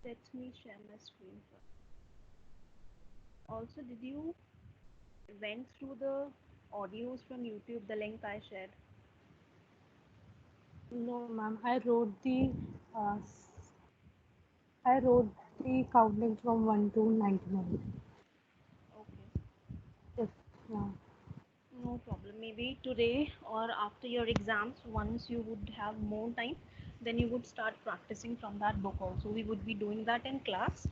Let me share my screen first. Also, did you went through the audios from YouTube, the link I shared? No, ma'am. Uh, I wrote the counting from 1 to 99. Okay, Yes, ma'am. no problem. Maybe today or after your exams, once you would have more time, then you would start practicing from that book also. We would be doing that in class,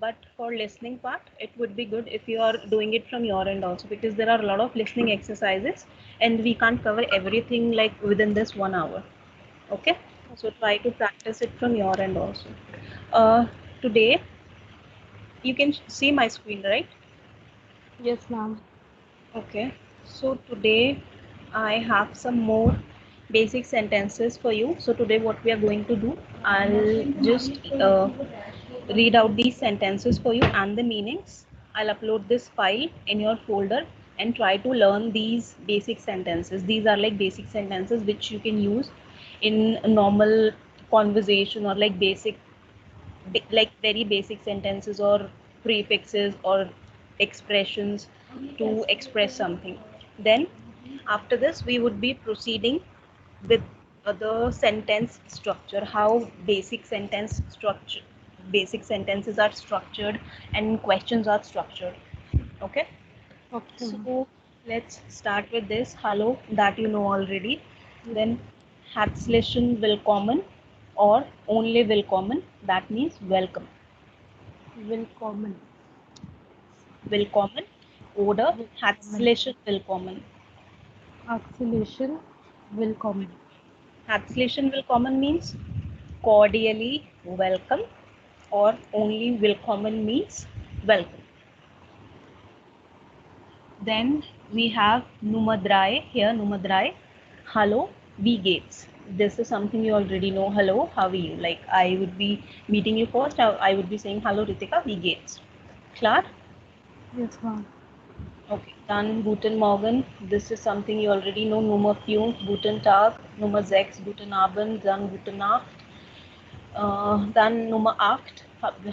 but for listening part, it would be good if you are doing it from your end also, because there are a lot of listening exercises and we can't cover everything like within this 1 hour. Okay, so try to practice it from your end also. uh, Today you can see my screen, right? Yes, ma'am. Okay, so today I have some more basic sentences for you. So today what we are going to do, I'll just read out these sentences for you and the meanings. I'll upload this file in your folder and try to learn these basic sentences. These are like basic sentences which you can use in a normal conversation, or like like very basic sentences or prefixes or expressions to express something. Then after this we would be proceeding with the sentence structure, how basic sentences are structured and questions are structured. Okay, Okay, ma'am. so let's start with this. Hello, that you know already. Then herzlichen willkommen or only willkommen, that means welcome. Willkommen. Willkommen oder Willkommen. herzlichen willkommen. Acceleration. Willkommen. Herzlichen willkommen means cordially welcome, or only willkommen means welcome. Then we have Nummer 3 here, Nummer 3. Hello, wie geht's? This is something you already know. Hello, how are you? Like I would be meeting you first, I would be saying hello Ritika, wie geht's? Klar? Yes, ma'am. Okay, dann guten Morgen. This is something you already know. Nummer 5, guten Tag. Nummer 6, guten Abend. Dann gute Nacht. Dann Nummer 8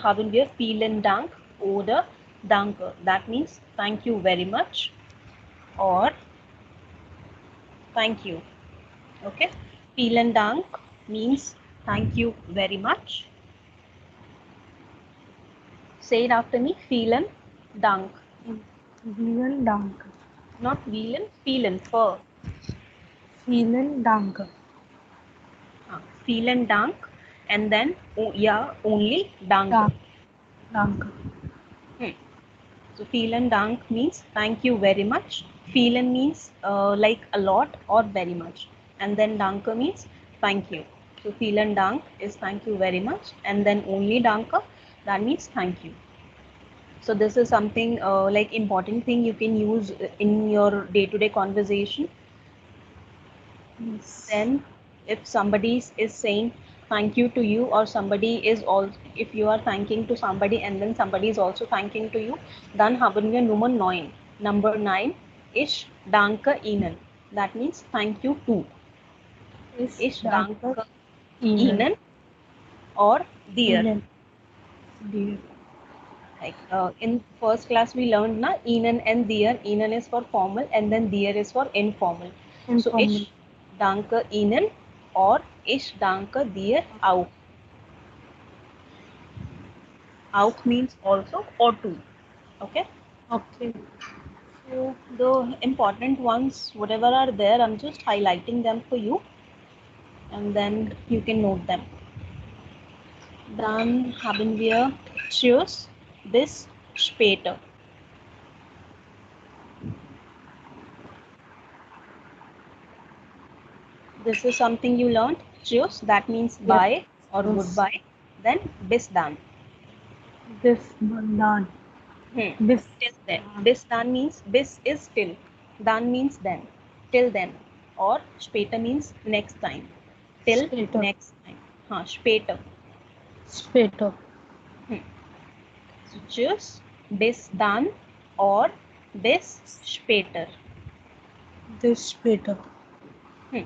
haben wir vielen Dank oder danke. That means thank you very much or thank you. Okay, vielen Dank means thank you very much. Say it after me. Vielen Dank. Vielen Dank. Not vielen, vielen, for. Vielen Dank. Vielen Dank, and then yeah, only danke. Dank. Dank. Hmm. So vielen Dank means thank you very much. Vielen means like a lot or very much, and then danke means thank you. So vielen Dank is thank you very much, and then only danke, that means thank you. So this is something like important thing you can use in your day-to-day conversation. Yes. Then if somebody is saying thank you to you, or somebody is all, if you are thanking to somebody and then somebody is also thanking to you, dann haben wir Nummer 9. Number 9, ich danke Ihnen. That means thank you too. Ich Ich danke danke Ihnen. Ihnen or dir. Ihnen. Dear. Like in first class we learned na Ihnen and dir. Ihnen is for formal and then dir is for informal. So Informal. ich danke Ihnen or ich danke dir auch. Auch means also or to. Okay. Okay. So the important ones, whatever are there, I'm just highlighting them for you, and then you can note them. Dann haben wir Tschüss bis später. This is something you learned. Tschüss, that means Yes. bye or Yes. goodbye. Then bis dann. This Bandan. This Till then. Bis dann means bis is till. Dann means then. Till then. Or später means next time. Till Spater. next time. Später. Spater. Hmm. So tschüss, bis dann or bis später. This Spater. Hmm.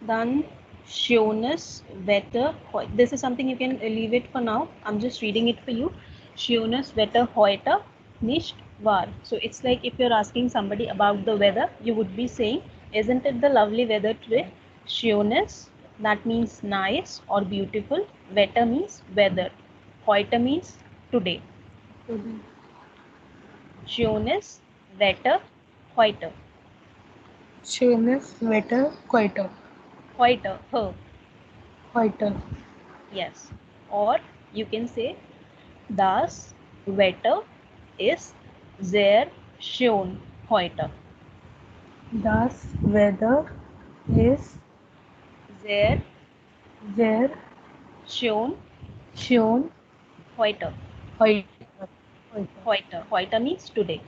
Dann Schönes Wetter. This is something you can leave it for now. I'm just reading it for you. Schönes Wetter heute nicht wahr. So it's like if you're asking somebody about the weather, you would be saying, isn't it the lovely weather today? Schönes, that means nice or beautiful. Wetter means weather. Heute means today. Today. Schönes Wetter heute. Schönes Wetter heute. Heute. Her. Heute. Yes. Or you can say das Wetter ist sehr schön heute. Das Wetter ist Sehr sehr schön schön heute. heute. Heute. Heute means today.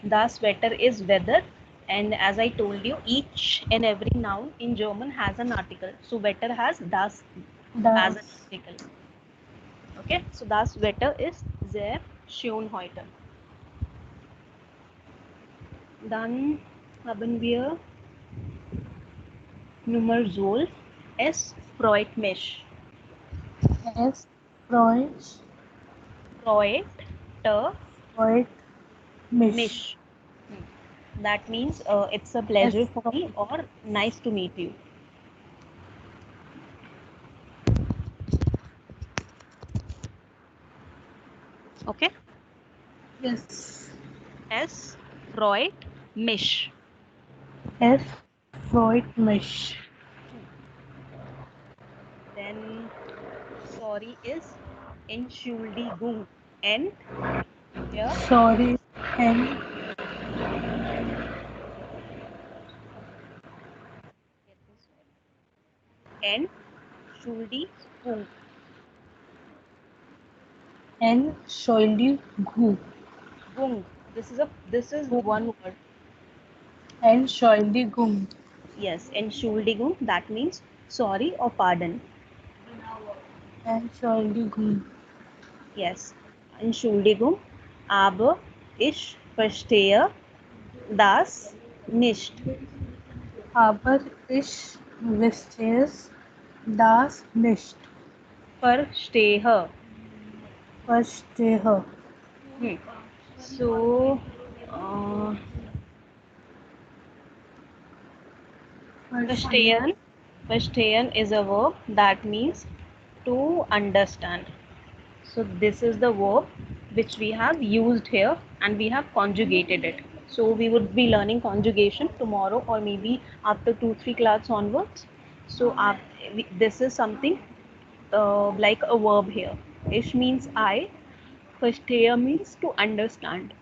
Das Wetter is weather, and as I told you, each and every noun in German has an article. So Wetter has das as an article. Okay, so das Wetter ist sehr schön heute. Dann haben wir Nummer 12. Es freut mich. Es freut Freut mich. mich. That means it's a pleasure for me or nice to meet you. Okay. Yes. Es freut mich. Es freut mich. Then sorry is Entschuldigung. And here Sorry and Entschuldigung. Entschuldigung. Gung. This is one word. Entschuldigung. Yes, Entschuldigung. That means sorry or pardon. Entschuldigung. Yes, Entschuldigung, aber ich verstehe das nicht. Aber ich verstehe das nicht. Verstehe. Verstehe. So, verstehen is a verb that means to understand. So this is the verb which we have used here and we have conjugated it. So we would be learning conjugation tomorrow or maybe after 2-3 class onwards. So this is something like a verb here. Ich means I, verstehe means to understand.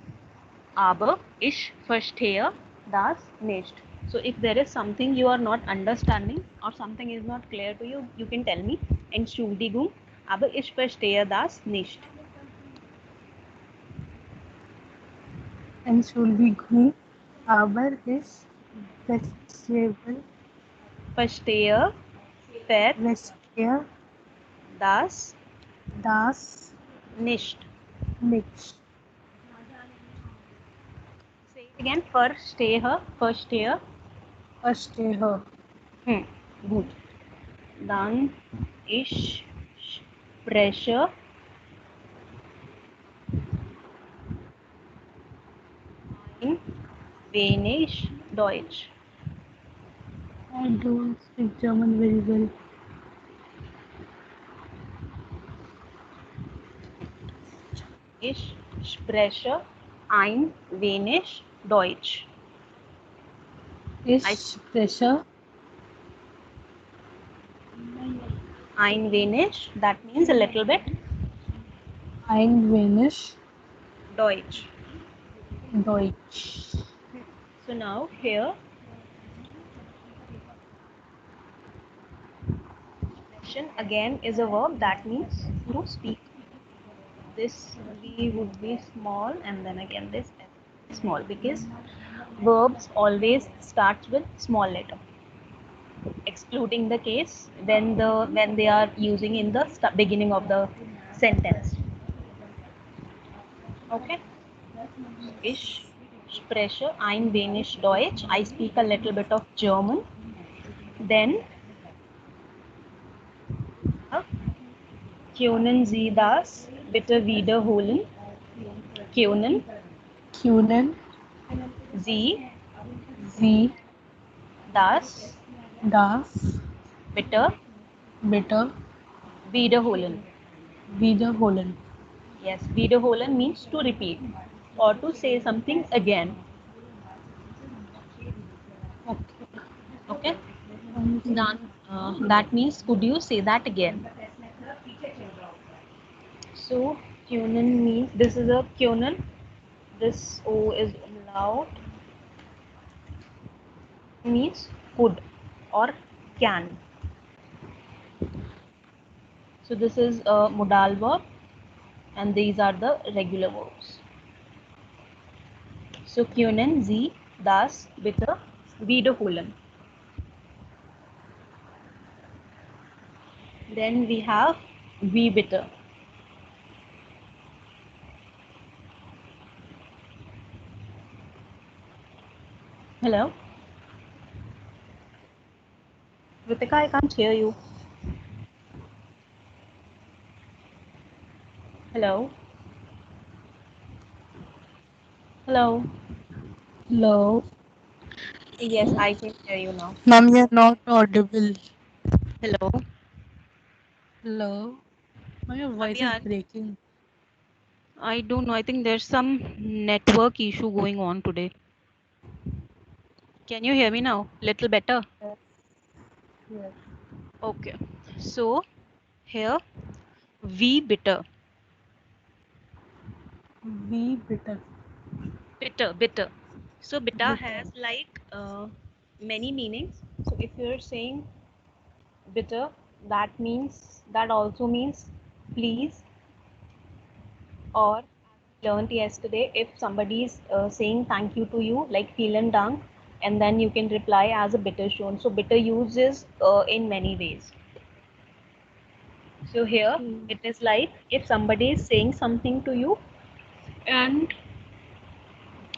Aber ich verstehe das nicht. So if there is something you are not understanding or something is not clear to you, you can tell me. Entschuldigung, aber ich verstehe das nicht. Entschuldigung, aber ich Verstehe verstehe das das nicht. nicht. Say it again. Verstehe. Verstehe. Gut. Dann ich spreche ein wenig Deutsch. I don't speak German very well. Ich spreche ein wenig Deutsch. Ich spreche Ein wenig, that means a little bit. ein wenig Deutsch. Deutsch. So now here, sprechen again is a verb that means to speak. This V would be small and then again this F is small because verbs always starts with small letter. Excluding the case when they are using in the beginning of the sentence. Okay. Ich spreche ein wenig Deutsch. I speak a little bit of German. Then können Sie das bitte wiederholen? Können Können Sie Sie das das bitte bitte wiederholen? wiederholen? Yes, wiederholen means to repeat or to say something again. Okay. Okay, then that means could you say that again? So können means this is a können. This O is umlaut, means could or can. So this is a modal verb and these are the regular verbs. So können Sie das bitte wiederholen? Then we have wie bitte. Hello? Ritika, I can't hear you. Hello? Hello? Hello. Yes, I can hear you now. Ma'am, you're not audible. Hello? Hello. Ma'am, your voice is Abhiyan, breaking. I don't know. I think there's some network issue going on today. Can you hear me now? Little better? Yes. Okay. So here, wie bitte. Wie bitte. Bitter. So bitter Bitte. has like many meanings. So if you're saying bitter, that also means please, or as we learned yesterday, if somebody is saying thank you to you, like vielen Dank, and then you can reply as a bitter schon. So bitter uses in many ways. So here Okay. it is like if somebody is saying something to you and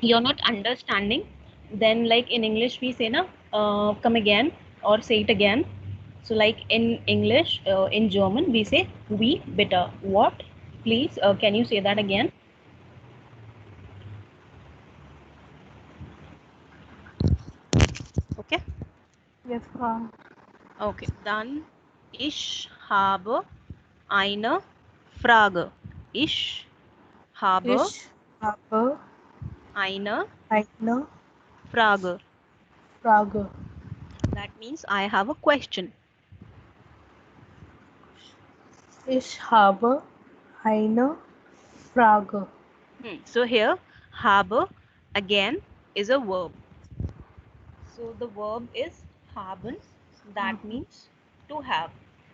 you're not understanding, then like in English we say na come again or say it again. So like in English, in German we say wie bitte. What? Please, can you say that again? Okay. Yes, ma'am. Okay, dann ich habe eine Frage. Ich habe Ich habe eine eine Frage. Frage. That means I have a question. Ich habe eine Frage. So here, habe again is a verb. So the verb is haben. That means to have.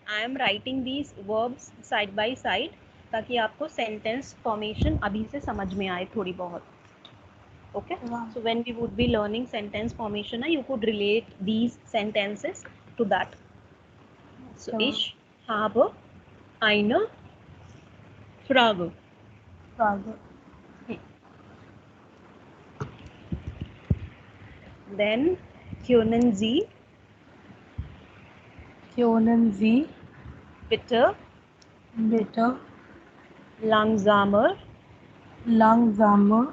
I am writing these verbs side by side ताकि आपको sentence formation अभी से समझ में आए थोड़ी बहुत. Okay. Ma'am. So when we would be learning sentence formation, you could relate these sentences to that. So Okay, ich habe eine Frage. Frage. Then können Sie Können Sie bitte bitte langsamer langsamer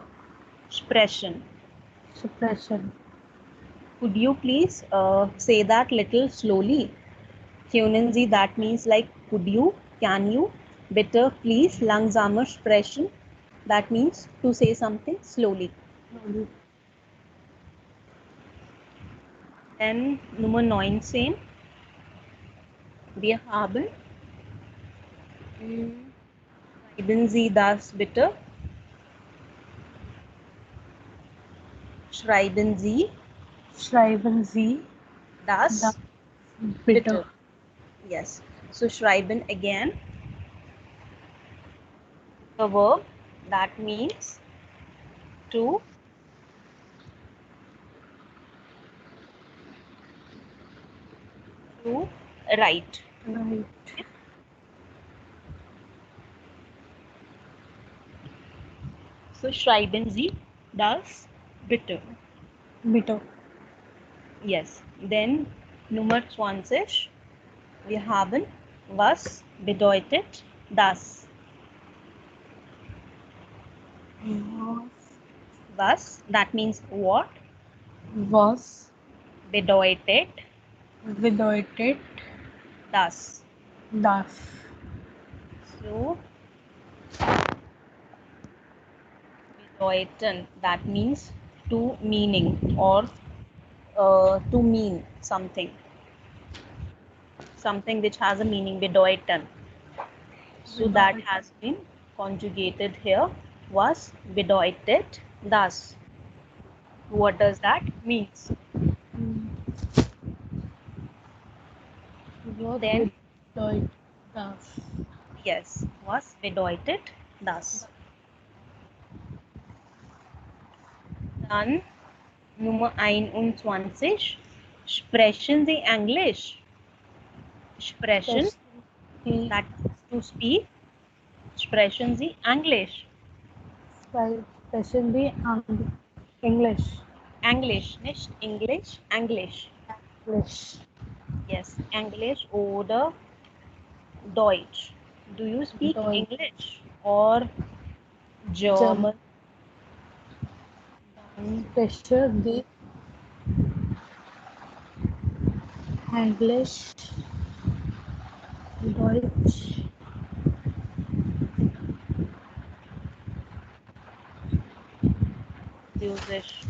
sprechen? sprechen? Could you please say that little slowly? Können Sie, that means like could you, can you, bitte, please, langsamer sprechen. That means to say something slowly. Then Nummer 19. Wir haben schreiben Sie das bitte. Schreiben Sie Schreiben Sie das das bitte. bitte. Yes. So schreiben again. The verb that means to write. Right. So schreiben Sie das Bitter. Bitter. Yes. Then Nummer 20. Wir haben was bedeutet das? Was, that means what? Was Bedeutet bedeutet das. das. So bedeuten, that means to meaning or to mean something. Something which has a meaning, bedeuten. So that has been conjugated here, was bedeutet das. What does that means? Was Then bedeutet das. yes, was bedeutet das. Dann Nummer 21. Sprechen Sie Englisch? Sprechen, that is to speak. Sprechen Sie Englisch? Sprechen Sie English. Englisch, nicht English, Englisch. English. Yes, English oder Deutsch. Do you speak Deutsch. English or German? Sprechen Sie English. Deutsch. Französisch.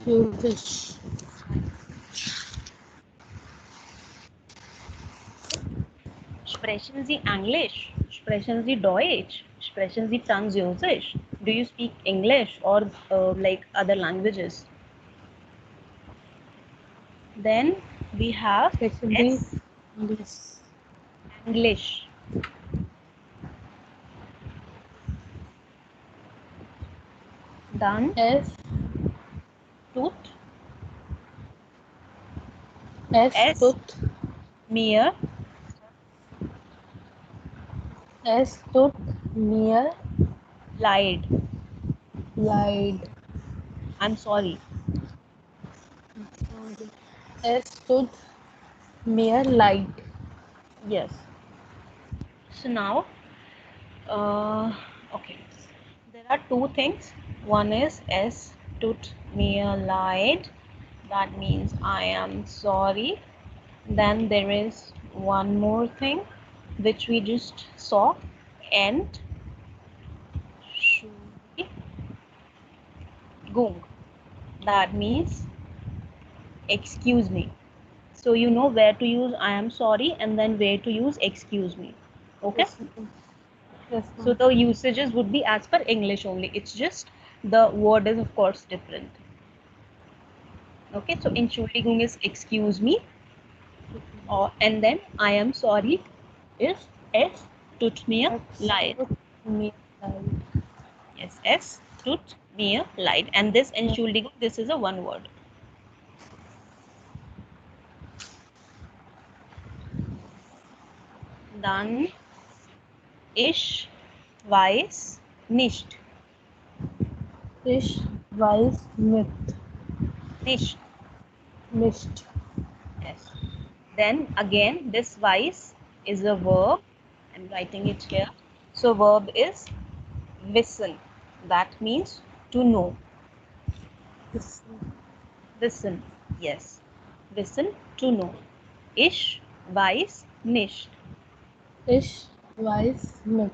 Französisch. Sprechen Sie Englisch? Sprechen Sie Deutsch? Sprechen Sie Französisch? Do you speak English or like other languages? Then we have Sprechen Sie S, English. English. Dann S. tut, S. Tut. mir, Es tut mir leid. leid. I'm sorry. Es tut mir leid. Yes. So now, okay, there are two things. One is es tut mir leid. That means I am sorry. Then there is one more thing which we just saw. Entschuldigung. That means excuse me. So you know where to use I am sorry and then where to use excuse me. Okay. Yes, So the usages would be as per English only. It's just the word is of course different. Okay, so Entschuldigung is excuse me, and then I am sorry is es tut mir leid. Yes, es tut mir leid. And this Entschuldigung, this is a one word. Dann ich weiß nicht. Ich weiß nicht. Nicht. Nicht. Yes. Then again, this weiß is a verb. I'm writing it here. So verb is wissen. That means to know. Wissen. Yes. Wissen, to know. Ich weiß nicht. Ich weiß nicht.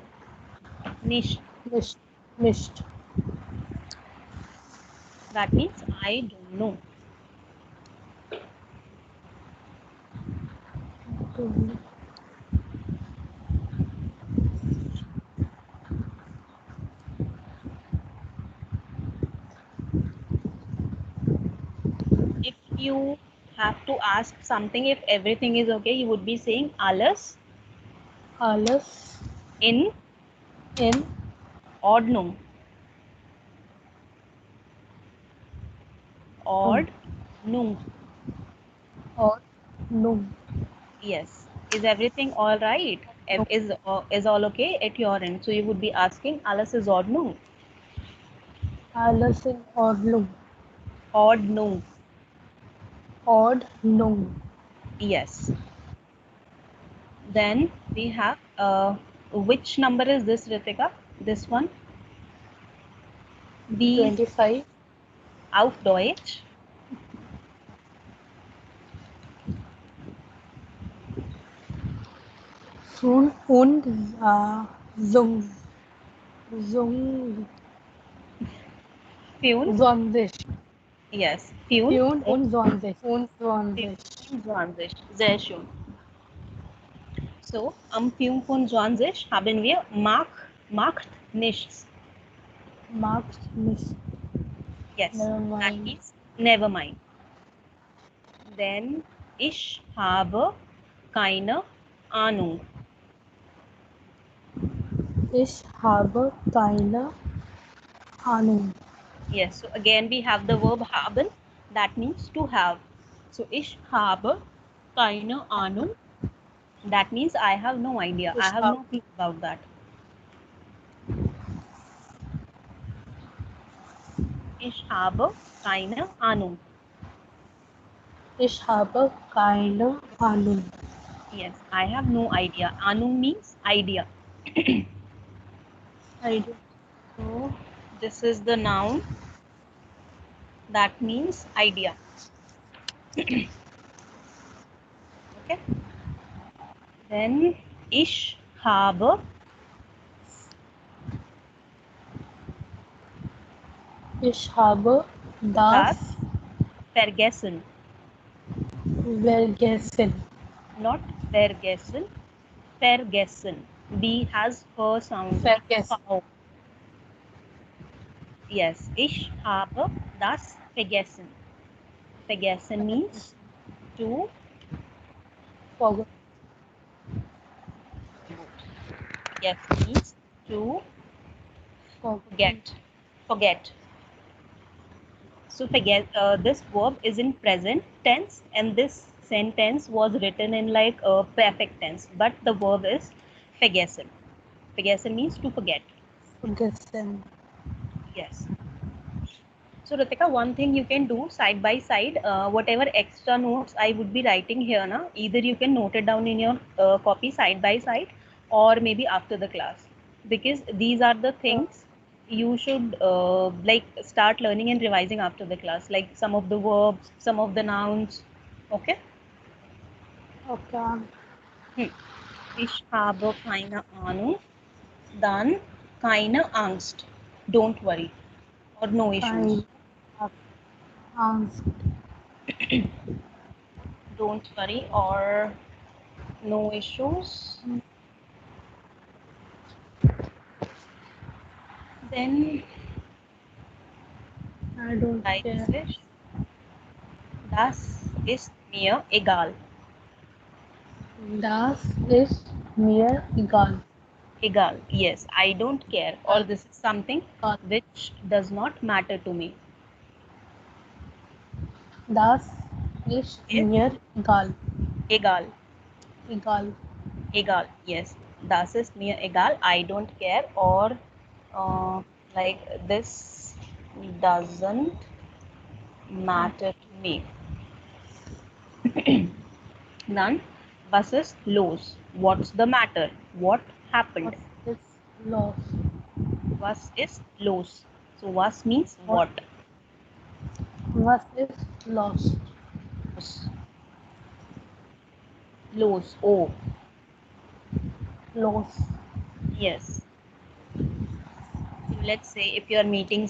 Nicht. Nicht. Nicht. That means I don't know. If you have to ask something, if everything is okay, you would be saying alles Alles in in Ordnung. Ordnung. Ordnung. Yes. Is everything all right? Is all okay at your end? So you would be asking alles is Ordnung. Alles in Ordnung. Ordnung. Ordnung. Yes. Then we have which number is this, Ritika? This one. Wie 25. auf Deutsch? Sun und Zung. Zung. Fune. 20. Yes. Fune. 25. Und Fune 20. und 20. Sehr schön. So, am 25 haben wir macht nichts. Macht nicht. Yes. Never That mind. means never mind. Then ich habe keine Ahnung. Ich habe keine Ahnung. Yes, so again we have the verb haben, that means to have. So ich habe keine Ahnung, that means I have no idea. I have no clue about that. Ich habe keine Ahnung. Ich habe keine Ahnung. Yes, I have no idea. Ahnung means idea. Idea. So this is the noun, that means idea. Okay. Then ich habe Ich habe das das vergessen. vergessen. Not vergessen, vergessen. B has her sound. Vergessen. V. Yes, ich habe das vergessen. Vergessen means to Forget. yes means to Forget. forget. So forget. This verb is in present tense, and this sentence was written in like a perfect tense, but the verb is vergessen. Vergessen means to forget. Forgessen. Yes. So Ritika, one thing you can do side by side, whatever extra notes I would be writing here, na, either you can note it down in your copy side by side, or maybe after the class, because these are the things you should like start learning and revising after the class, like some of the verbs, some of the nouns. Okay. Okay. Ich habe keine Ahnung, dann keine Angst. Don't worry, or no issues. Keine Angst. Don't worry, or no issues. Then I don't care. Leipzig, das ist mir egal. Das ist mir egal. Egal, yes, I don't care, or this is something Egal. which does not matter to me. Das ist Yes, mir egal. egal, Egal. egal, yes, das ist mir egal, I don't care, or like this doesn't matter to me. Then, was ist los? What's the matter? What happened? Was ist los? Was ist los? So was means What? what? Was ist los? Los. Los. Oh, Los. yes. So let's say if you are meeting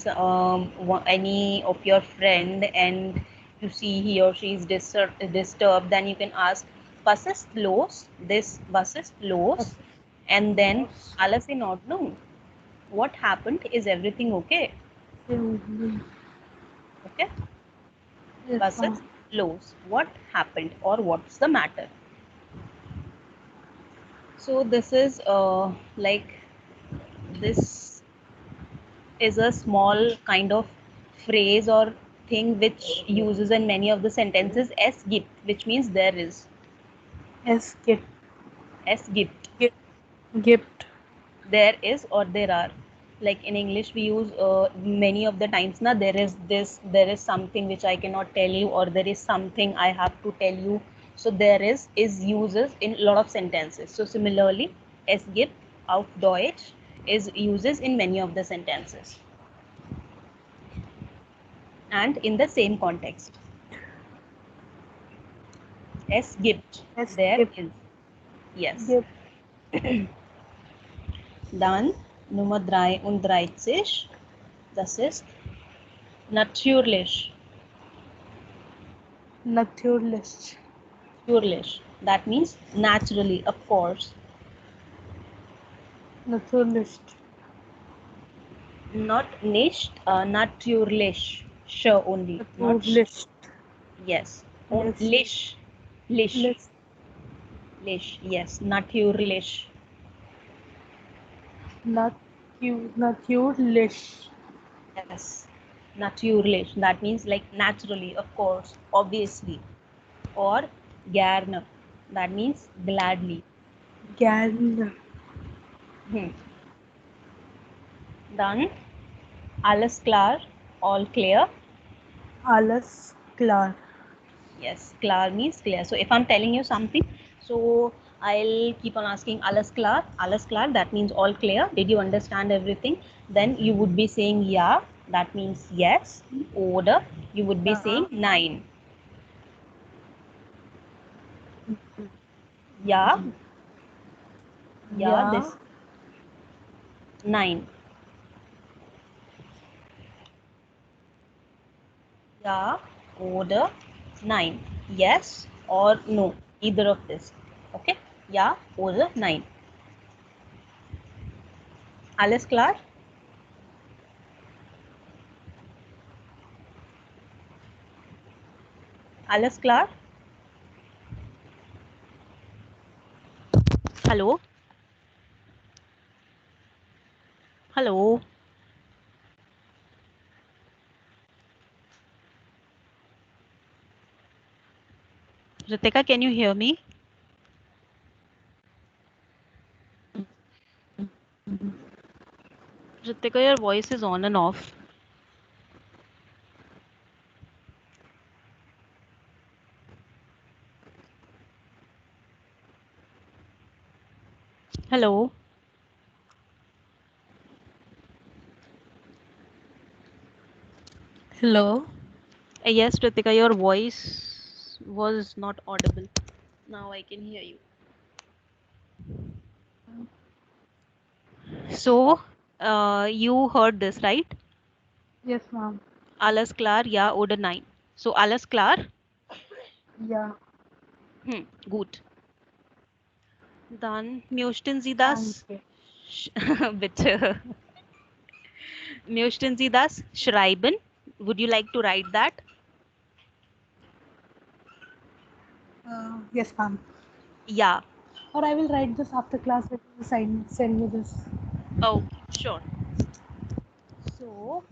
any of your friend and you see he or she is disturbed, then you can ask, was ist los? This was ist los? And then alles in Ordnung. What happened? Is everything okay? Okay. Was ist los? What happened, or what's the matter? So this is like this is a small kind of phrase or thing which uses in many of the sentences. Es gibt, which means there is. Es gibt. Es gibt, Gibt. there is or there are. Like in English we use many of the times na, there is this, there is something which I cannot tell you, or there is something I have to tell you. So there is uses in a lot of sentences. So similarly, es gibt auf Deutsch is uses in many of the sentences and in the same context. Es gibt, Es there gibt. is. Yes. Gibt. Dann Nummer 33, das ist natürlich. Natürlich. Natürlich. That means naturally, of course. Natürlich. Not nicht, natürlich. Sure only. Not Natürlich. yes. Yes. Lish. Lish. Lish. Lish. Yes. Natürlich. Natürlich. Yes. Natürlich. That means like naturally, of course, obviously. Or gerne. That means gladly. Gerne. Dann alles klar, all clear. Alles klar. Yes, klar means clear. So if I'm telling you something, so I'll keep on asking alles klar. Alles klar, that means all clear. Did you understand everything? Then you would be saying yeah, that means yes. Oder you would be saying nein. Yeah, yeah, this nein. Yeah, oder nein. Yes or no, either of this. Okay, yeah, oder nein. Alles klar? Alles klar? Hello? Hello? Ritika, can you hear me? Ritika, your voice is on and off. Hello? Hello. Yes, Ritika, your voice was not audible. Now I can hear you. So, you heard this, right? Yes, ma'am. Alles klar, ja oder nein. So, alles klar? Ja. Gut. Dann möchten Sie das? Danke. Bitte. Möchten Sie das schreiben? Would you like to write that? Yes, ma'am. Yeah. Or I will write this after class if you send me this. Okay, sure. So,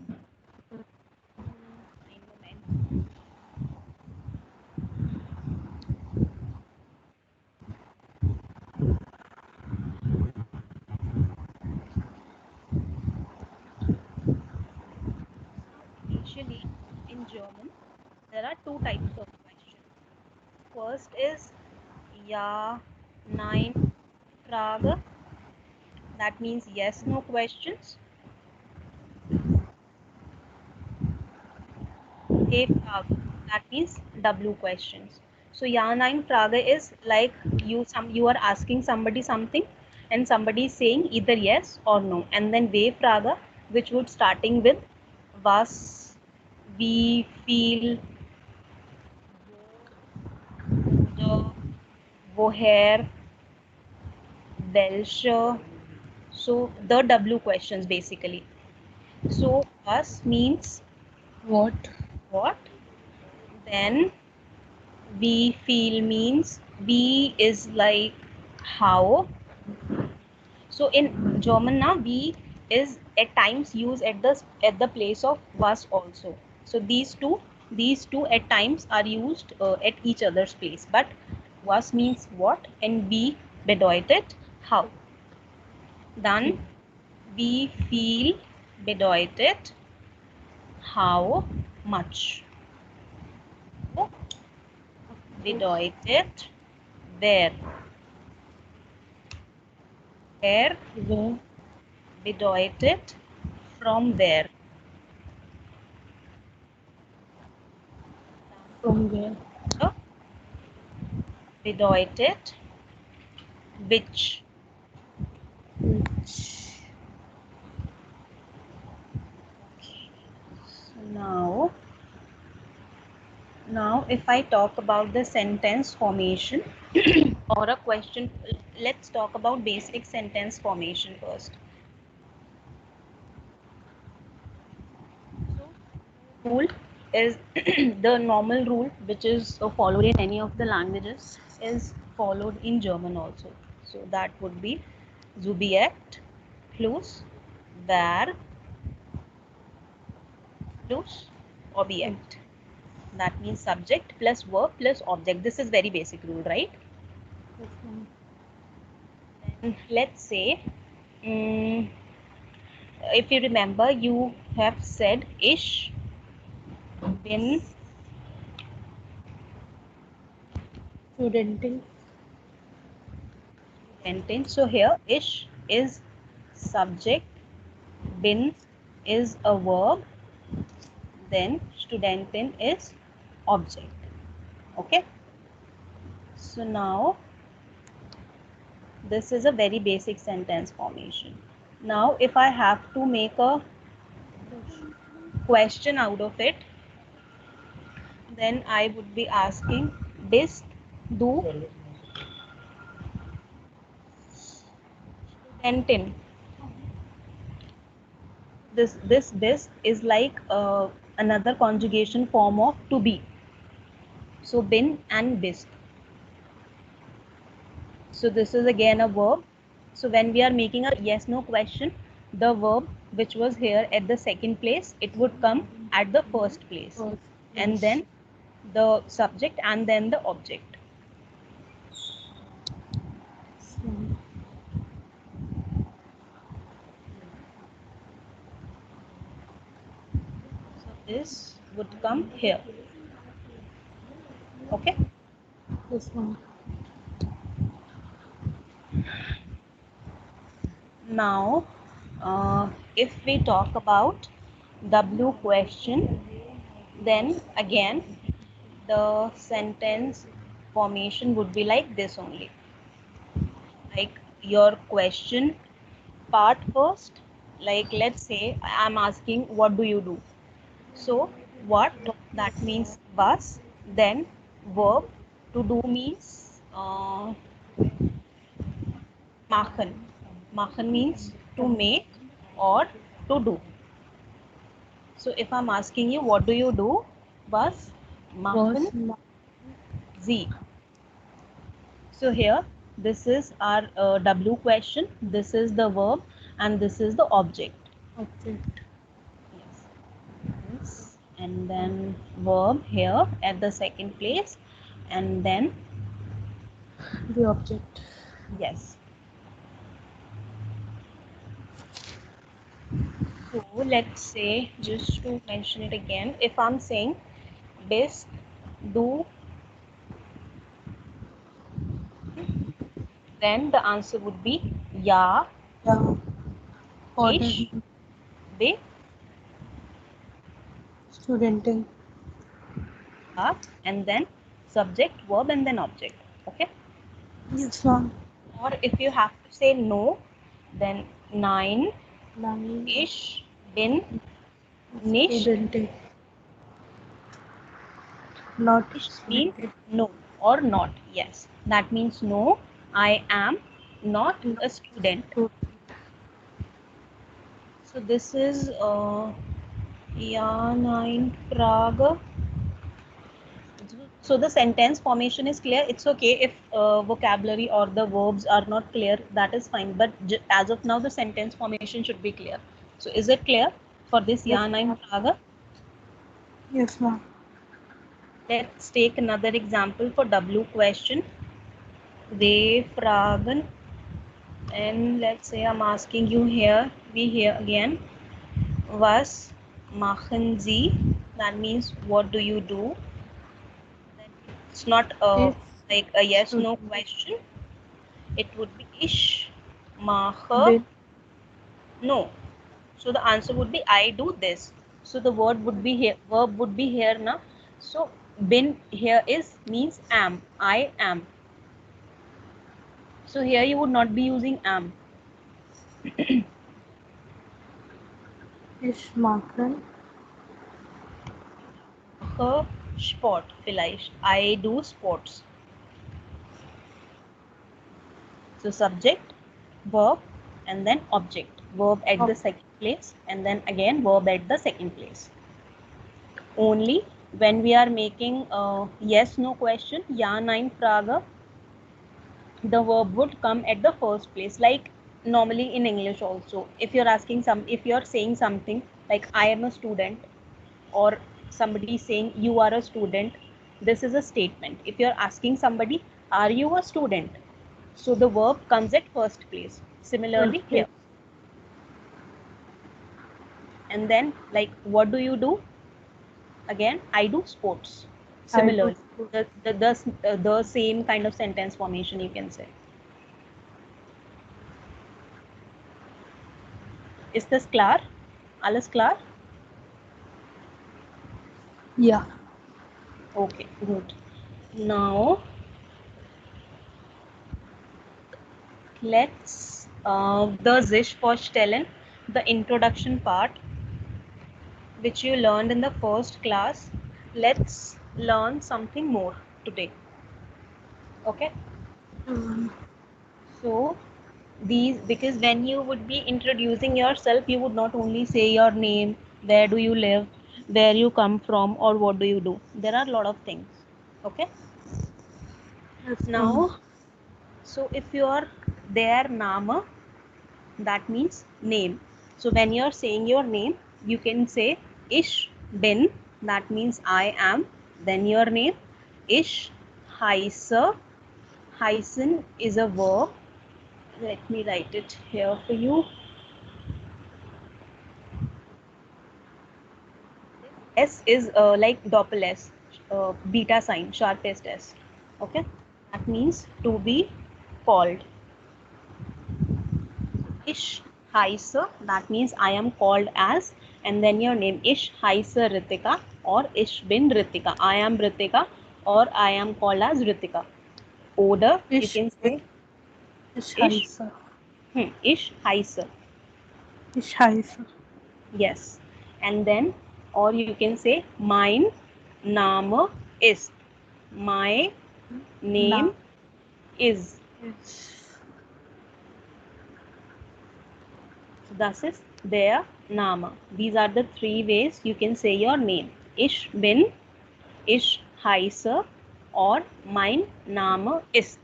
ein Moment. Initially, in German, there are two types of questions. First is Ja, Nein, Frage. That means yes, no questions. W-Frage. That means W questions. So Ja, Nein, Frage is like you are asking somebody something and somebody is saying either yes or no. And then W-Frage, which would starting with was, wie viel, wo, oder, woher, welche. So the W questions basically. So was means What? what? Then we feel means we is like how. So in German now we is at times used at the place of was also. So these two at times are used at each other's place. But was means what and we bedeutet how. Dann Wie viel bedeutet how much. Bedeutet where. Where Where? bedeutet from where. From where? Bedeutet which. Which? So now if I talk about the sentence formation or a question, let's talk about basic sentence formation first. So rule is the normal rule which is followed in any of the languages is followed in German also. So that would be Subjekt plus Verb plus Objekt. That means subject plus verb plus object. This is very basic rule, right? Yes, ma'am. Then let's say, if you remember, you have said ich bin Studenting. studentin. So here ich is subject, bin is a verb, then studentin is object. Okay. So now this is a very basic sentence formation. Now if I have to make a question out of it, then I would be asking bist du studentin. This bist is like another conjugation form of to be. So bin and bist. So this is again a verb. So when we are making a yes no question, the verb which was here at the second place, it would come at the first place, and then the subject and then the object. So this would come here. Okay. Yes, ma'am. Now, if we talk about W question, then again the sentence formation would be like this only. Like your question part first, like let's say I'm asking what do you do. So what, that means was, then verb, to do means machen. Machen means to make or to do. So if I'm asking you what do you do, was machen Sie. So here this is our W question, this is the verb and this is the object. Object. Yes. Yes. And then verb here at the second place, and then The object. yes. So let's say, just to mention it again, if I'm saying bist du, then the answer would be ja, Yeah. ich bin Studenting. ja, and then subject, verb, and then object. Okay. Yes, ma'am. Or if you have to say no, then nein, Nine. ich bin nicht. Studenting. Not Nicht means studenting. no or not. Yes, that means no, I am not a student. So this is ja, nein, Frage. So the sentence formation is clear. It's okay if vocabulary or the verbs are not clear. That is fine. But as of now, the sentence formation should be clear. So is it clear for this ja, nein, Frage? Yes, ma'am. Let's take another example for W question. We fragen, and let's say I'm asking you here, be here again. Was machen Sie? That means what do you do? Then it's not Ich like a yes no studiere. question. It would be ich mache. Bin. No. So the answer would be I do this. So the word would be here, verb would be here now. So bin here is means am. I am. So here you would not be using am. Ich mache. Sport vielleicht. I do sports. So subject, verb, and then object. Verb at the second place, and then again verb at the second place. Only when we are making a yes no question, ja nein Frage, the verb would come at the first place, like normally in English also. If you're saying something like I am a student, or somebody is saying you are a student, this is a statement. If you're asking somebody, are you a student? So the verb comes at first place. Similarly here. And then like what do you do? Again, I do sports. Similarly, the same kind of sentence formation you can say. Is this klar? Alles klar? Ja. Okay, good. Now let's the sich vorstellen, the introduction part which you learned in the first class. Let's learn something more today. Okay. So these, because when you would be introducing yourself, you would not only say your name, where do you live, where you come from, or what do you do. There are a lot of things. Okay. Now, so if you are there nama, that means name. So when you are saying your name, you can say ich bin, that means I am, then your name. Ich heiße, heißen is a verb. Let me write it here for you. S is like doppel S, beta sign, sharpest S. Okay, that means to be called. Ich heiße, that means I am called as, and then your name. Ich heiße Ritika, or ich bin Ritika. I am Ritika, or I am called as Ritika. Oder you can say Ich ich. heiße. Ich heiße. Ich heiße. Yes, and then, or you can say mein Name ist. My name is. So das ist their Name. These are the three ways you can say your name. Ich bin, ich heiße, or mein Name ist.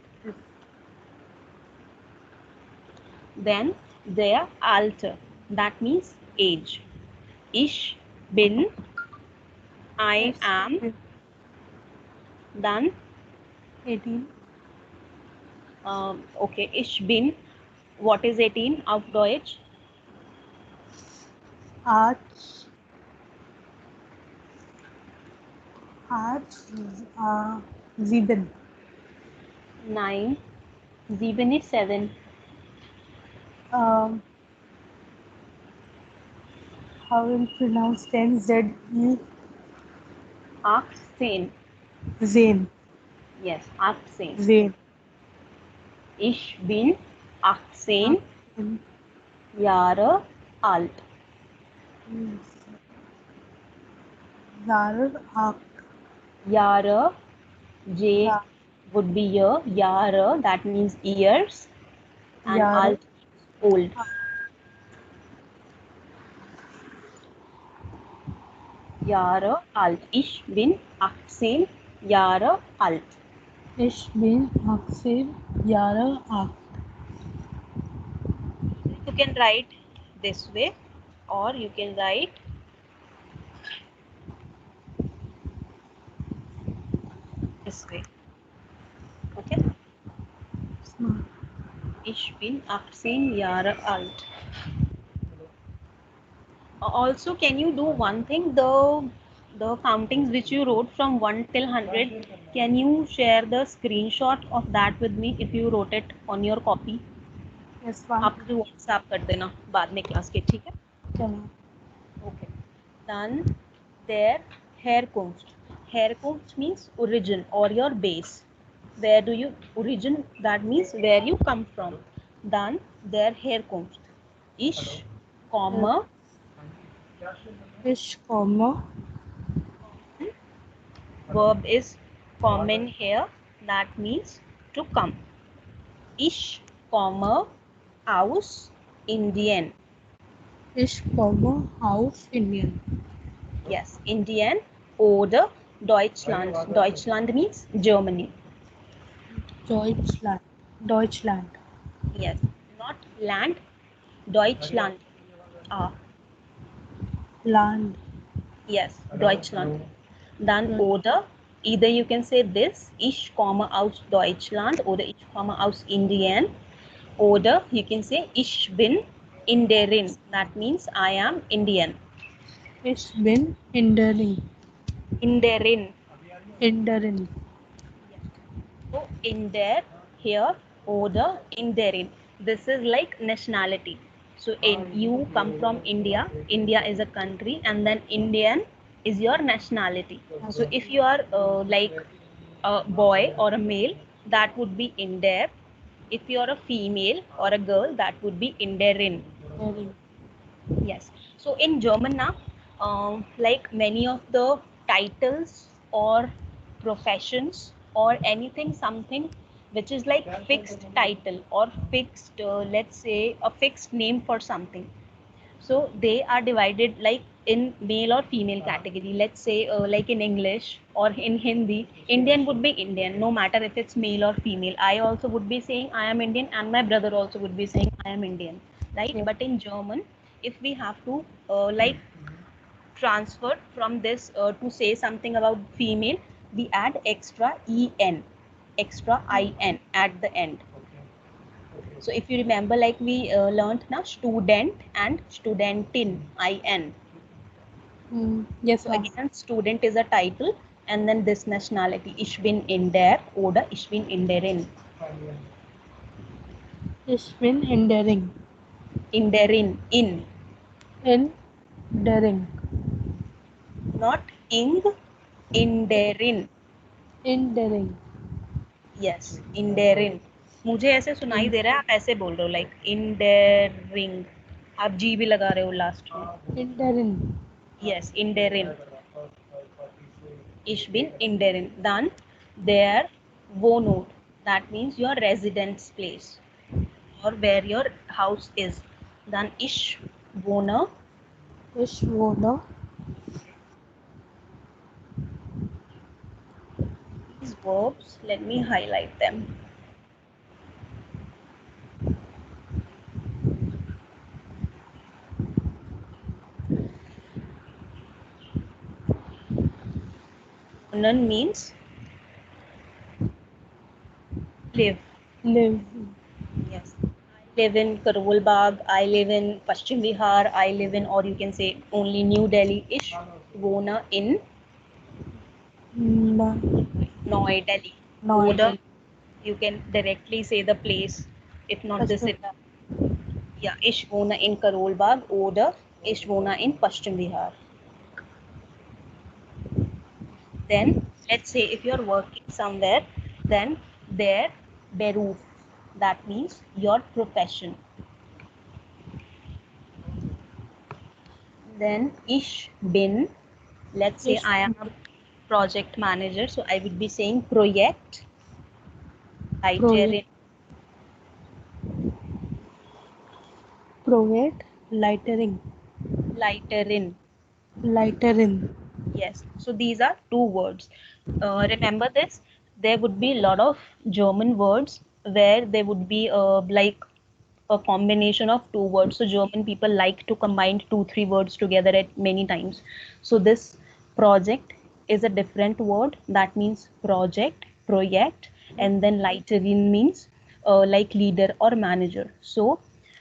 Then their Alter, that means age. Ich bin, I am, dann 18. Okay, ich bin, what is 18 auf Deutsch? Arch. 7. 9. 7 is 7. How will pronounce 10? Z-E. 18. Zain. Yes, 18. Zain. Ich bin 18 Jahre alt. Jahre, J would be year. Jahre, that means years. And alt, old. Jahre alt. Ich bin 18 Jahre alt. Ich bin 18 Jahre alt. You can write this way, or you can write this way. Okay? Ich bin 18 Jahre alt. Also, can you do one thing? The countings which you wrote from 1 till 100, can you share the screenshot of that with me if you wrote it on your copy? Yes, one. आप मुझे WhatsApp कर देना बाद में class के, ठीक है? चलो. Okay. Then their herkunft. Herkunft means origin or your base. Where do you origin? That means where you come from. Then their herkunft. Ich, comma, Fish, comma. verb is common here. That means to come. Ich, comma, aus, Indian. Fish, comma, house, Indian. Yes, Indian. Oder Deutschland. Deutschland means Germany. Deutschland. Deutschland. Yes, not land, Deutschland. Ah, Land. yes, Deutschland. Then oder, either you can say this, ich komme aus Deutschland oder ich komme aus Indien. Oder you can say ich bin Inderin. That means I am Indian. Ich bin Inderin. Inderin. Inderin. So Inder here, oder Inderin. This is like nationality. So you come from India. India is a country, and then Indian is your nationality. So if you are like a boy or a male, that would be Inder. If you are a female or a girl, that would be Inderin. Inderin. Yes. So in German now, like many of the titles or professions or anything, something which is like fixed title or fixed, let's say a fixed name for something. So they are divided like in male or female category. Let's say like in English or in Hindi, Indian would be Indian, no matter if it's male or female. I also would be saying I am Indian, and my brother also would be saying I am Indian, right? Yeah. But in German, if we have to like transfer from this to say something about female, we add extra en, extra in at the end. So if you remember, like we learned now, student and studentin, in. Yes, So ma'am. again, student is a title, and then this nationality, ich bin in der oder ich bin in derin. Ich bin Inderin. In derin, in. Inderin. Not ing, in derin. Inderin. Yes, in derin. मुझे ऐसे सुनाई दे रहा है, आप ऐसे बोल रहे हो लाइक इन डेरिंग, आप जी भी लगा रहे हो लास्ट में. Inderin. Yes, in derin. Ich bin in derin. Dann der Wohnort. That means your residence place or where your house is. Dann ich wohne. Ich wohne. These verbs, let me highlight them. Wohnen means live. Live. Yes. I live in Karol Bagh. I live in Paschim Vihar. I live in, or you can say only New Delhi. Ich wohne in Neu Delhi. Oder you can directly say the place, if not the city. Yeah, ich wohne in Karol Bagh oder ich wohne in Paschim Vihar. Then let's say if you're working somewhere, then their beruf, that means your profession. Then ich bin, let's say I am a project manager, so I would be saying Projekt Leiterin. Project Lightering. Leiterin. Lightering. Yes, so these are two words. Remember this, there would be a lot of German words where there would be like a combination of two words. So German people like to combine 2 3 words together at many times. So this project is a different word, that means project, project, and then Leiterin means like leader or manager. So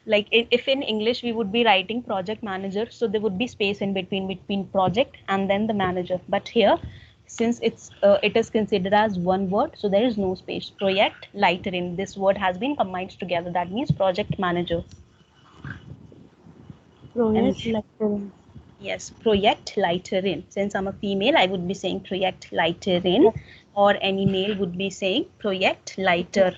like if in English we would be writing project manager, so there would be space in between project and then the manager. But here, since it is considered as one word, so there is no space. Project Leiterin. This word has been combined together. That means project manager. And Project lecturing. yes, Project Leiterin. Since I'm a female, I would be saying Project Leiterin, or any male would be saying Project Leiter.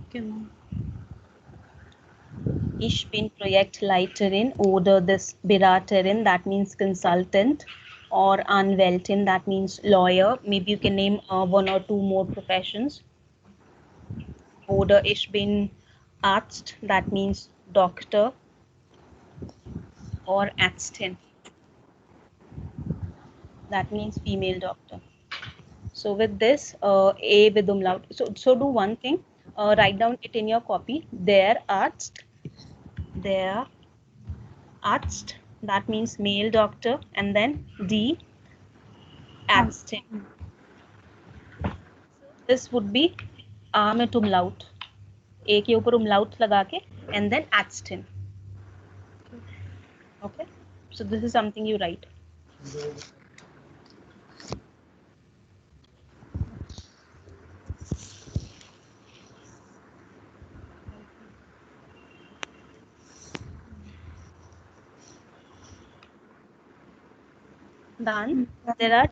Okay, ma'am. Ich bin Projektleiterin oder das Beraterin, that means consultant, or Anwältin, that means lawyer. Maybe you can name one or two more professions. Oder ich bin Arzt, that means doctor, or Ärztin, that means female doctor. So with this, A with umlaut. So do one thing, write down it in your copy. Der Arzt, that means male doctor, and then D, Ärztin. This would be A में umlaut, A के ऊपर umlaut लगा के, and then Ärztin. Okay, so this is something you write. Then there are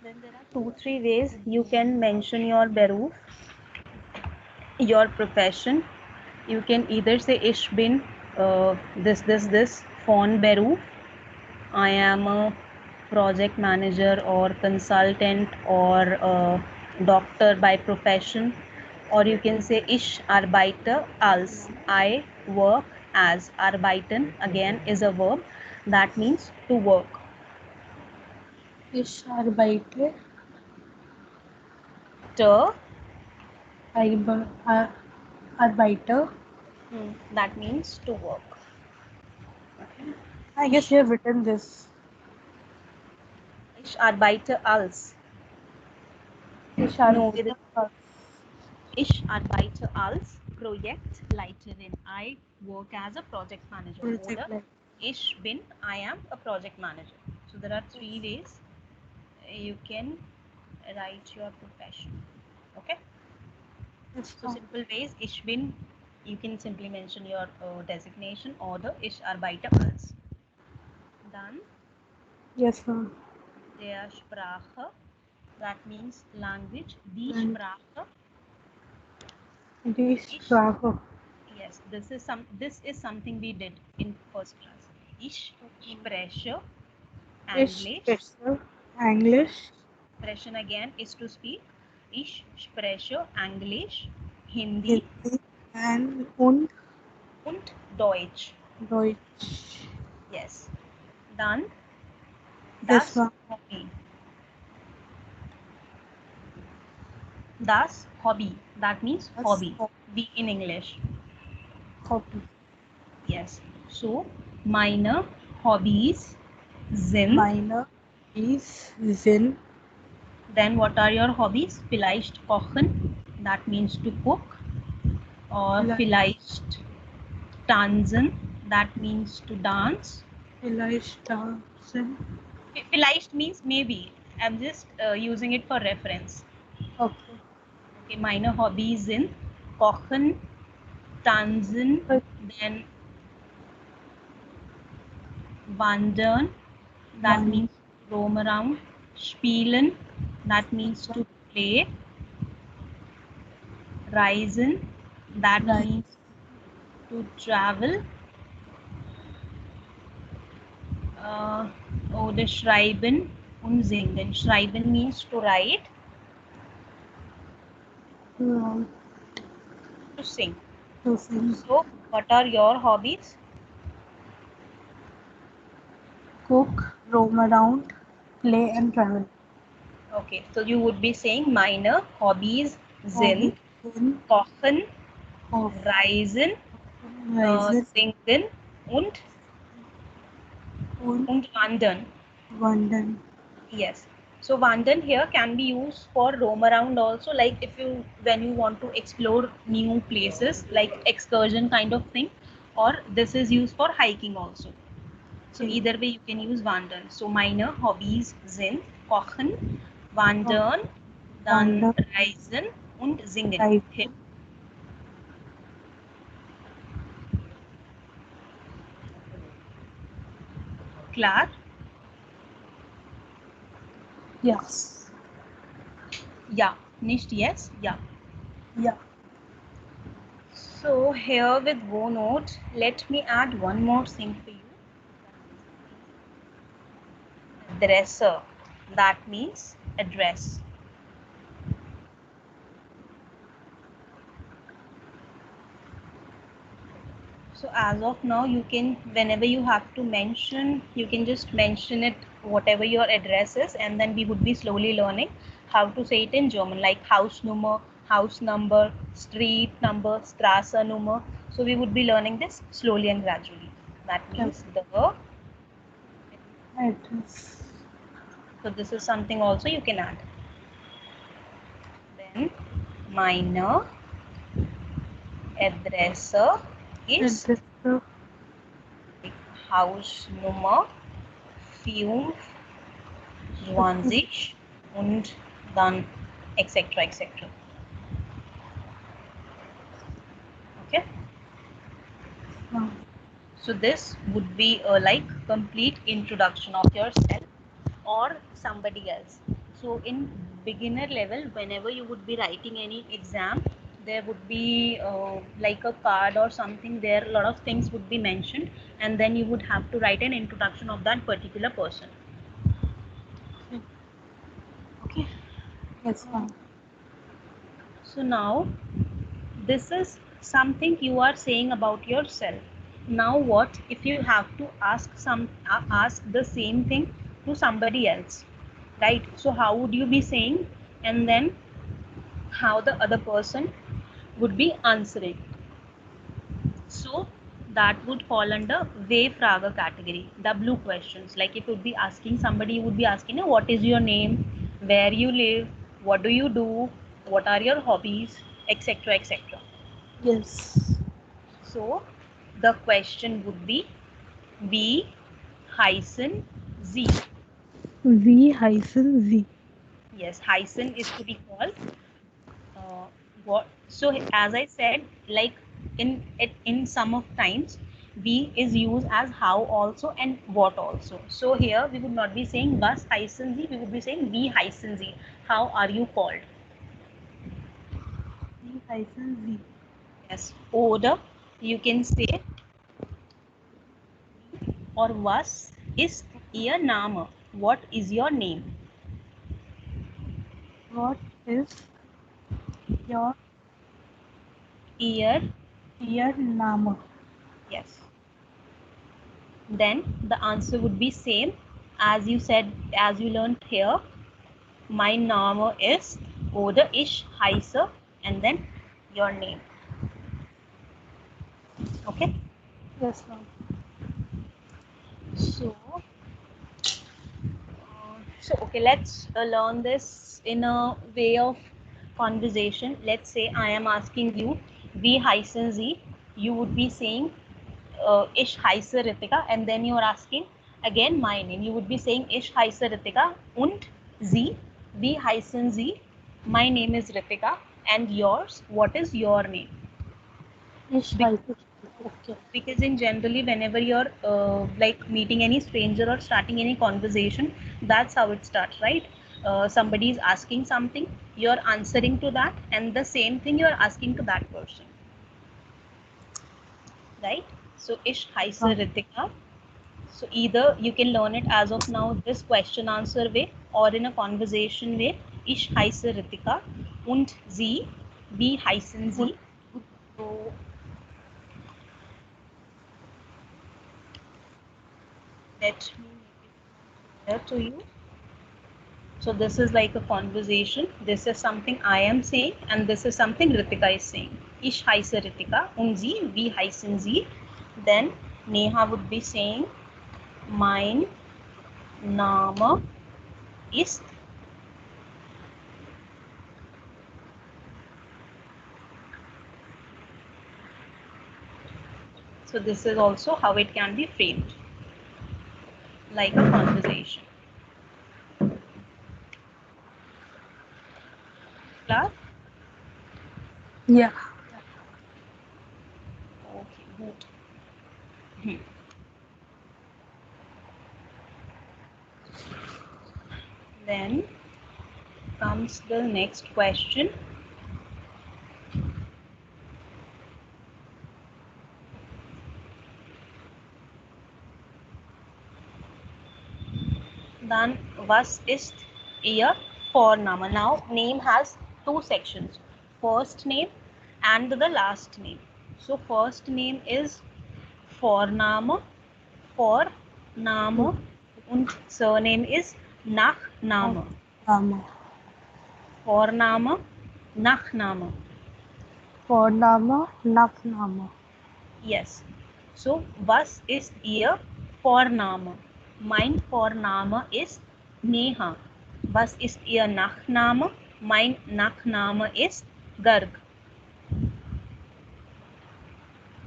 then there are 2-3 ways you can mention your beruf, your profession. You can either say ich bin this von beruf. I am a project manager or consultant or doctor by profession, or you can say ich arbeite als, I work as. Arbeiten again is a verb, that means to work. Ich arbeite. Arbeiter. That means to work. Okay. I guess you have written this. Ich arbeite als. Ich No, arbeite als. Ich arbeite als Projektleiterin. I work as a project manager. Oder ich bin, I am a project manager. So there are 3 ways you can write your profession. Okay. So simple ways, ich bin, you can simply mention your designation, or the ich arbeite als. Dann yes, ma'am. Der Sprache, that means language. Die Sprache. Die Sprache. Yes, this is something we did in first class. Ich spreche English. English. Expression again is to speak. Ich spreche English, Hindi, and Deutsch. Deutsch. Yes. Dann das Hobby. Das Hobby. That means hobby. B in English. Hobby. Yes. So meine Hobbys sind. Then what are your hobbies? Vielleicht kochen, that means to cook. Or vielleicht tanzen, that means to dance. Vielleicht means maybe. I'm just using it for reference. Okay. Okay, meine Hobbys sind kochen, tanzen, then wandern, that means roam around. Spielen, that means to play. Reisen, that means to travel. Oder schreiben und singen. Schreiben means to write. To sing. So, what are your hobbies? Cook, roam around, play and travel. Okay, so you would be saying meine Hobbys sind kochen, reisen, singen und wandern. Wandern. Yes. So Wandern here can be used for roam around also, like if you when you want to explore new places, like excursion kind of thing, or this is used for hiking also. So Okay. either way you can use wandern. So meine Hobbys sind kochen, wandern, dann Wander. reisen und singen. Right. Here. Klar? Yes. Ja. Nicht yes? Ja. Yeah. So here with OneNote, let me add one more thing for you. Addresser. That means address. So as of now, you can, whenever you have to mention, you can just mention it, whatever your address is, and then we would be slowly learning how to say it in German, like Hausnummer, house number, street number, Straße Nummer. So we would be learning this slowly and gradually. That Yeah. means the, Address. so this is something also you can add. Then meine Adresse ist Address. Hausnummer 25 und dann etc. etc. Okay, so this would be a like complete introduction of yourself or somebody else. So in beginner level, whenever you would be writing any exam, there would be like a card or something, there a lot of things would be mentioned, and then you would have to write an introduction of that particular person. Okay. Yes, ma'am. So now this is something you are saying about yourself. Now what if you have to ask the same thing to somebody else, right? So how would you be saying, and then how the other person would be answering? So that would fall under W-Frage category, W questions. Like if you would be asking somebody, you would be asking, what is your name, where you live, what do you do, what are your hobbies, etc. etc. Yes. So the question would be V hyphen Z. V-Z. Yes, hyphen is to be called what. So as I said, like in some of times V is used as how also and what also. So here we would not be saying was hyphen Z, we would be saying V hyphen Z. How are you called? V-Z. Yes. Oder you can say or was is Ihr Name. What is your name? What is your Ihr. Name? Yes. Then the answer would be same as you said, as you learned here. Mein Name ist oder ich heiße and then your name. Okay. Yes, ma'am. So, okay, let's learn this in a way of conversation. Let's say I am asking you, wie heißen Sie? You would be saying, ich heiße Ritika, and then you are asking again my name. You would be saying, ich heiße Ritika und Sie, wie heißen Sie? My name is Ritika, and yours, what is your name? Ich Be- heiße. Okay. because in generally whenever you're like meeting any stranger or starting any conversation, that's how it starts, right? Somebody is asking something, you're answering to that, and the same thing you're asking to that person, right? So ish heiße Ritika. So either you can learn it as of now this question answer way or in a conversation way. Ich heiße Ritika und Sie, wie heißen Sie? So let me make it clear to you. So this is like a conversation. This is something I am saying, and this is something Ritika is saying. Ich heiße Ritika und Sie, wie heißen Sie? Then Neha would be saying, mein Name ist. So this is also how it can be framed, like a conversation. Class? Yeah. Okay, good. Then comes the next question. Then was ist Ihr Vorname? Now name has two sections, first name and the last name. So first name is Vorname, Vorname, und surname is Nachname. Name. Vorname, Nachname. Vorname, Nachname. Yes. So was ist Ihr Vorname? Mein Vorname ist Neha. Was ist Ihr Nachname? Mein Nachname ist Garg.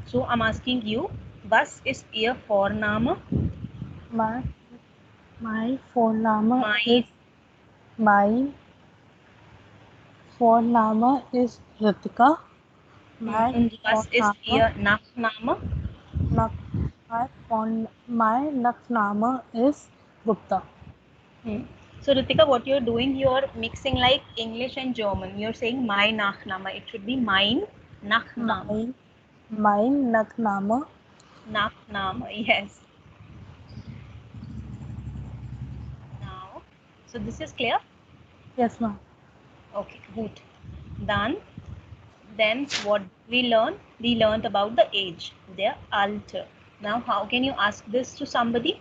So I'm asking you, was ist Ihr Vorname? My Vorname Mein is my Vorname is Ritika. My und was ist Vorname Ihr Nachname? my Nachname is Gupta. So Ritika, what you're doing, you're mixing like English and German. You're saying my Nachname. It should be mein Nachname. Mein Nachname. Nachname, yes. Now, so this is clear? Yes, ma'am. Okay, good. Then what we learn? We learned about the age, their Alter. Now, how can you ask this to somebody?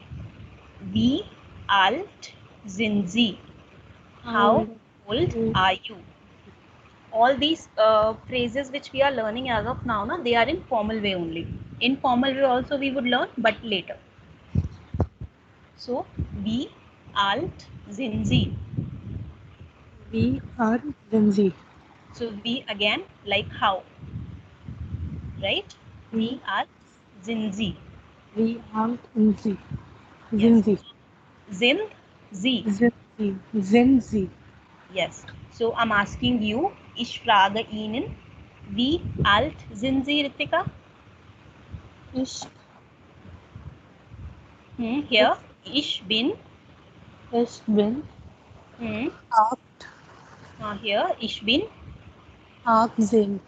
Wie alt sind Sie? How old are you? All these phrases which we are learning as of now, they are in formal way only. In formal way also we would learn, but later. So, wie alt sind Sie? We are Lindsay. So, we again like how, right? We We are sind Sie. are Lindsay. Yes. Zinzi. Sind Sie. Zinzi. Yes. So, I'm asking you, ich frage Ihnen, wie alt sind Sie, Ritika? Here, ich bin. Ich bin Hmm. 8, Here, ich bin. 18.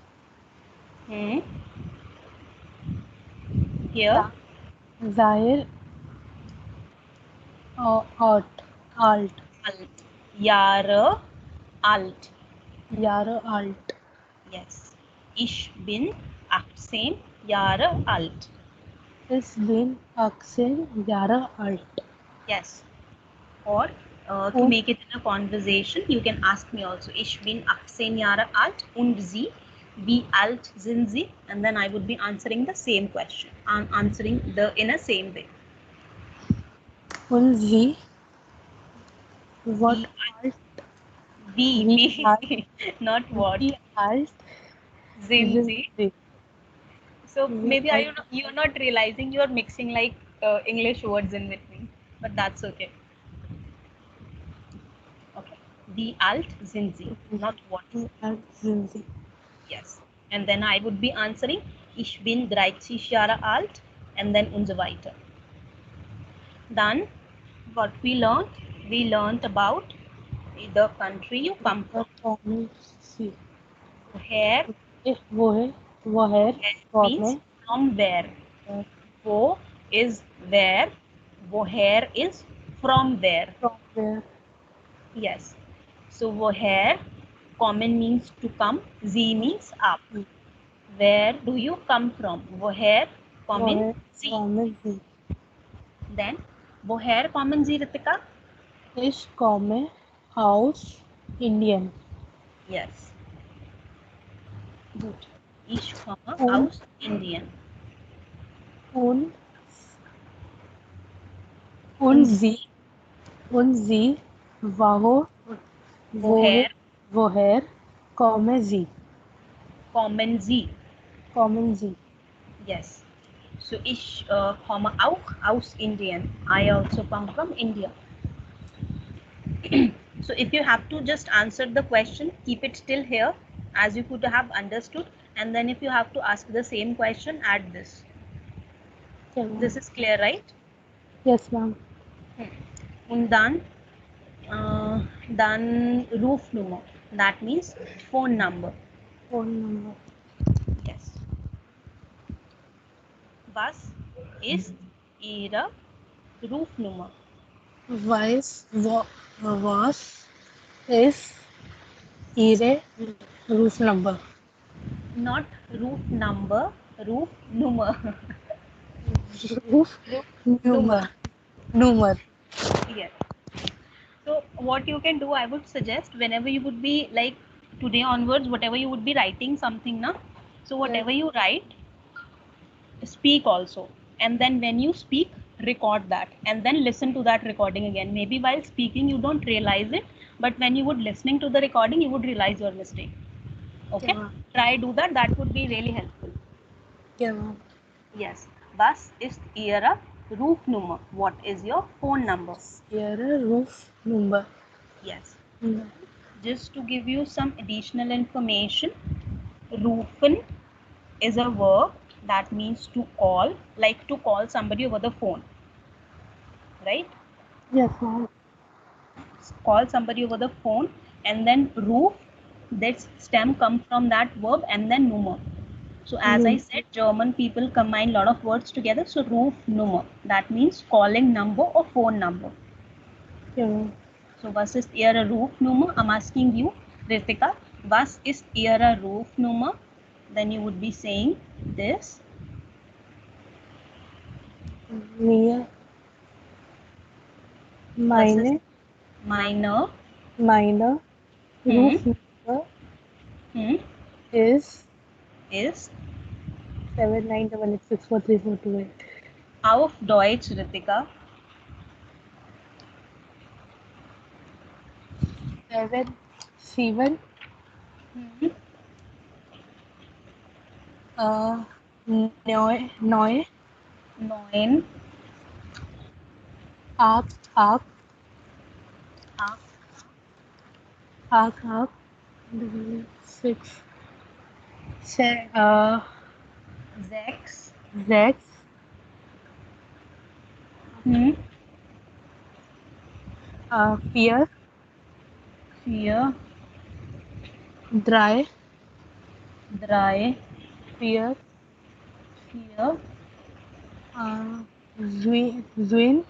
Here, Zaire alt. alt. Jahre alt. Jahre alt. Yes. Ich bin 18 Jahre alt. Ich bin 18 Jahre alt. Yes. Or to make it in a conversation, you can ask me also. Ich bin 18 Jahre alt und Sie, wie alt sind Sie? And then I would be answering the same question. I'm answering in a same way. Und Sie? What alt? Wie not what. Wie alt Sind sind Sie? Sie? So maybe you're not realizing you're mixing like English words in between, but that's okay. Okay. Wie alt sind Sie? Not what. Wie alt sind Sie? Yes. And then I would be answering, ich bin 30 Jahre alt, and then und so weiter. Then what we learned about the country you come from. Where Woher means from where. Wo is where. Woher is from where. From where? Yes. So woher, common means to come. Z means up. Where do you come from? Woher, common Z. Then woher, common Z, Ritika? Ich komme aus Indien. Yes. Good. Ich komme Und, aus Indien. und Und Sie? उनजी, वाहो, woher, woher, कॉमे ji, kommen Sie. Common ji. Yes. So ich komme auch aus Indien. I also come from India. So if you have to just answer the question, keep it till here as you could have understood, and then if you have to ask the same question, add this. Okay, ma'am. This is clear, right? Yes, ma'am. Und dann Rufnummer. That means phone number. Phone number. Yes. Was ist Ihre Rufnummer? Was is Ihre roof number? Not roof number, roof number. Roof Roof number. number. Number. Yes. So what you can do, I would suggest whenever you would be like today onwards, whatever you would be writing something now. So whatever you write, speak also. And then when you speak, record that and then listen to that recording again. Maybe while speaking you don't realize it, but when you would listening to the recording, you would realize your mistake. Okay, Okay? ma'am. Try do that. That would be really helpful. Okay, ma'am. Yes. Was ist Ihre Rufnummer? What is your phone number? Ihre roof number. Yes. No. Just to give you some additional information, rufen is a verb that means to call, like to call somebody over the phone, right? Yes, ma'am. Call somebody over the phone, and then roof, that stem comes from that verb, and then nummer. So as I said, German people combine a lot of words together. So roof nummer, that means calling number or phone number. Okay, ma'am. So was ist Ihre Rufnummer? I'm asking you, Ritika, was ist Ihre Rufnummer? Then you would be saying this. Mir. Was ist Meine meine roof number is is 7988643428. auf Deutsch, Ritika. 7 neu 9 8 8 6 6 4 4 3 3 4 4 Zwin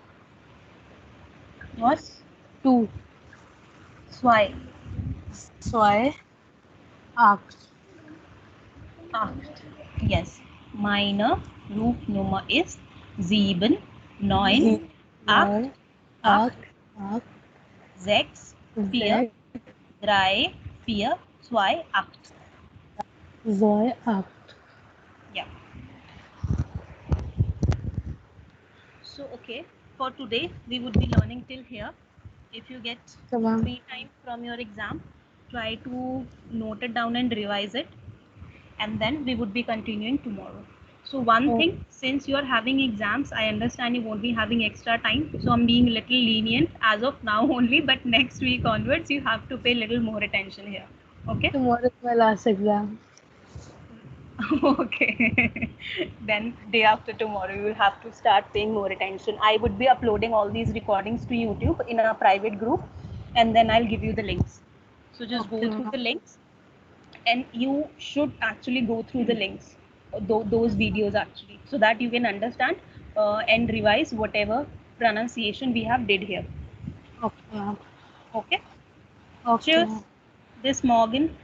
was 2 2 2 8. 8. Yes, meine Rufnummer ist 7 9 8 8 8 8 6 4 6 3 4 2 8. 2 8. Yeah. So okay, for today we would be learning till here. If you get Tamam. free time from your exam, try to note it down and revise it, and then we would be continuing tomorrow. So one thing, since you are having exams, I understand you won't be having extra time, so I'm being a little lenient as of now only, but next week onwards you have to pay a little more attention here. Okay? Tomorrow is my last exam. Okay. Then day after tomorrow you will have to start paying more attention. I would be uploading all these recordings to YouTube in a private group, and then I'll give you the links. So just go through the links, and you should actually go through the links, those videos actually, so that you can understand and revise whatever pronunciation we have did here. Okay. Okay. Okay. Cheers. Bis morgen.